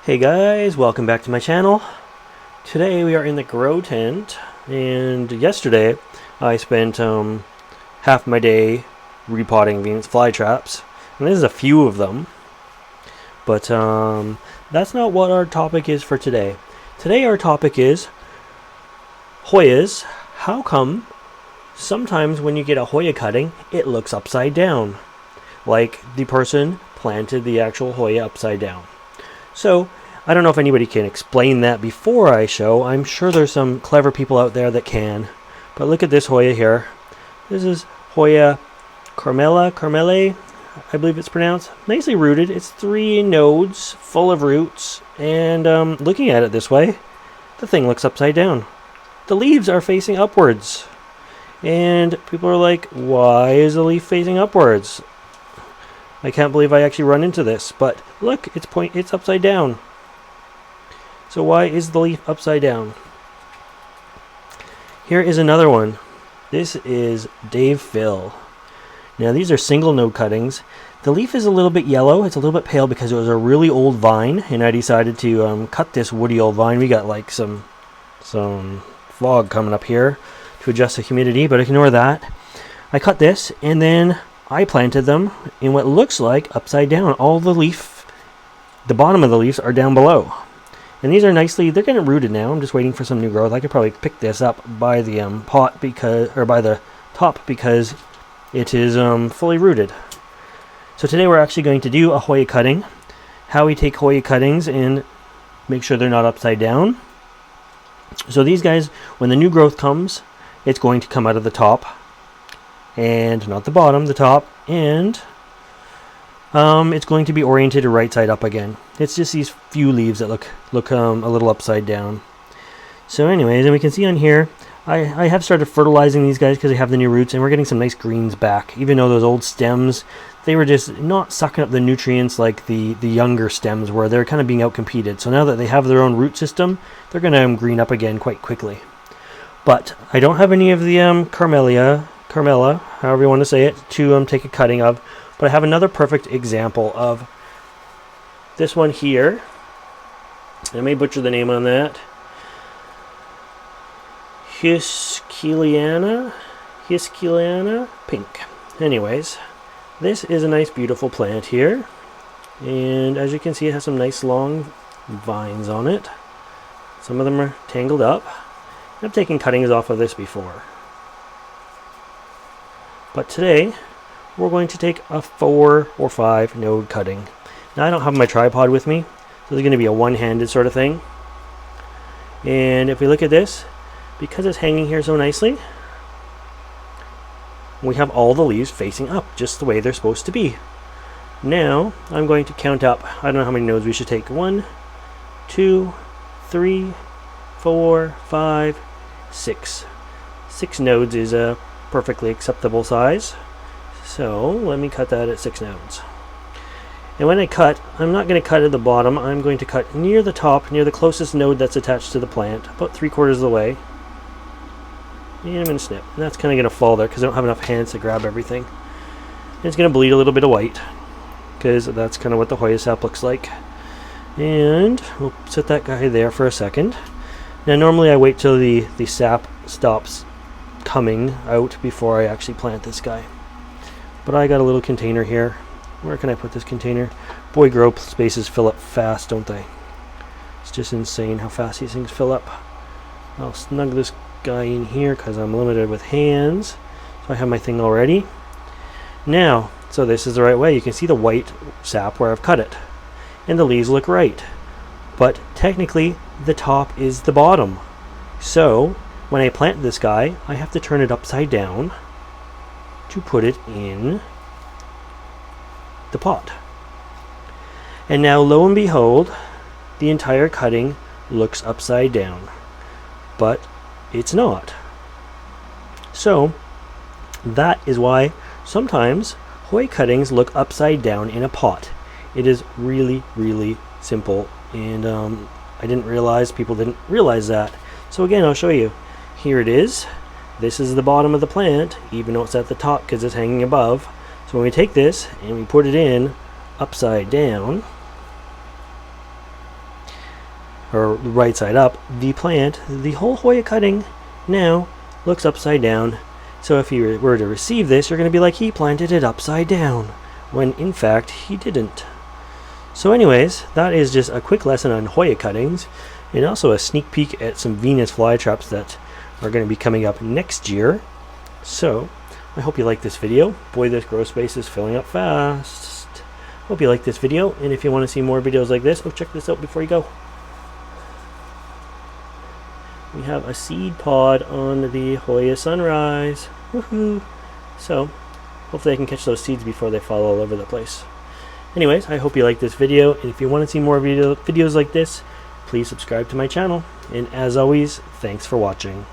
Hey guys, welcome back to my channel. Today we are in the grow tent, and yesterday I spent half my day repotting Venus flytraps, and there's a few of them, but that's not what our topic is for today. Today our topic is Hoyas. How come sometimes when you get a Hoya cutting it looks upside down, like the person planted the actual Hoya upside down? So I don't know if anybody can explain that before I show. I'm sure there's some clever people out there that can. But look at this Hoya here. This is Hoya Carmele, I believe it's pronounced. Nicely rooted. It's 3 nodes full of roots. And looking at it this way, the thing looks upside down. The leaves are facing upwards. And people are like, why is the leaf facing upwards? I can't believe I actually run into this. But look, it's upside down. So why is the leaf upside down? Here is another one. This is Dave Phil. Now these are single node cuttings. The leaf is a little bit yellow. It's a little bit pale because it was a really old vine, and I decided to cut this woody old vine. We got like some fog coming up here to adjust the humidity, but ignore that. I cut this, and then I planted them in what looks like upside down. All the bottom of the leaves are down below. And these are they're getting rooted now. I'm just waiting for some new growth. I could probably pick this up by the by the top because it is fully rooted. So today we're actually going to do a Hoya cutting. How we take Hoya cuttings and make sure they're not upside down. So these guys, when the new growth comes, it's going to come out of the top. And not the bottom, the top. And it's going to be oriented right side up again. It's just these few leaves that look a little upside down. So anyways, and we can see on here, I have started fertilizing these guys because they have the new roots, and we're getting some nice greens back. Even though those old stems, they were just not sucking up the nutrients like the younger stems were. They're kind of being outcompeted. So now that they have their own root system, they're going to green up again quite quickly. But I don't have any of the Carmela, however you want to say it, to take a cutting of. But I have another perfect example of this one here. I may butcher the name on that. Hiskeliana pink. Anyways, this is a nice beautiful plant here. And as you can see, it has some nice long vines on it. Some of them are tangled up. I've taken cuttings off of this before. But today, we're going to take a 4 or 5 node cutting. Now I don't have my tripod with me, so it's going to be a one-handed sort of thing. And if we look at this, because it's hanging here so nicely, we have all the leaves facing up, just the way they're supposed to be. Now, I'm going to count up. I don't know how many nodes we should take. 1, 2, 3, 4, 5, 6. 6 nodes is a perfectly acceptable size. So let me cut that at 6 nodes. And when I cut, I'm not going to cut at the bottom. I'm going to cut near the top, near the closest node that's attached to the plant, about 3/4 of the way. And I'm going to snip. And that's kind of going to fall there because I don't have enough hands to grab everything. And it's going to bleed a little bit of white because that's kind of what the Hoya sap looks like. And we'll set that guy there for a second. Now normally I wait till the sap stops coming out before I actually plant this guy. But I got a little container here. Where can I put this container? Boy, grow spaces fill up fast, don't they? It's just insane how fast these things fill up. I'll snug this guy in here because I'm limited with hands. So I have my thing already. Now, so this is the right way. You can see the white sap where I've cut it. And the leaves look right. But technically, the top is the bottom. So, when I plant this guy, I have to turn it upside down to put it in the pot. And now lo and behold, the entire cutting looks upside down, but it's not. So that is why sometimes Hoya cuttings look upside down in a pot. It is really, really simple, and people didn't realize that. So again, I'll show you. Here it is. This is the bottom of the plant, even though it's at the top because it's hanging above. So when we take this and we put it in upside down, or the right side up, the plant, the whole Hoya cutting now looks upside down. So if you were to receive this, you're going to be like, he planted it upside down, when in fact he didn't. So anyways, that is just a quick lesson on Hoya cuttings, and also a sneak peek at some Venus flytraps that are going to be coming up next year. So I hope you like this video. Boy, this grow space is filling up fast. Hope you like this video, and if you want to see more videos like this, oh, check this out before you go. We have a seed pod on the Hoya Sunrise. Woohoo! So hopefully I can catch those seeds before they fall all over the place. Anyways, I hope you like this video, and if you want to see more videos like this, please subscribe to my channel. And as always, thanks for watching.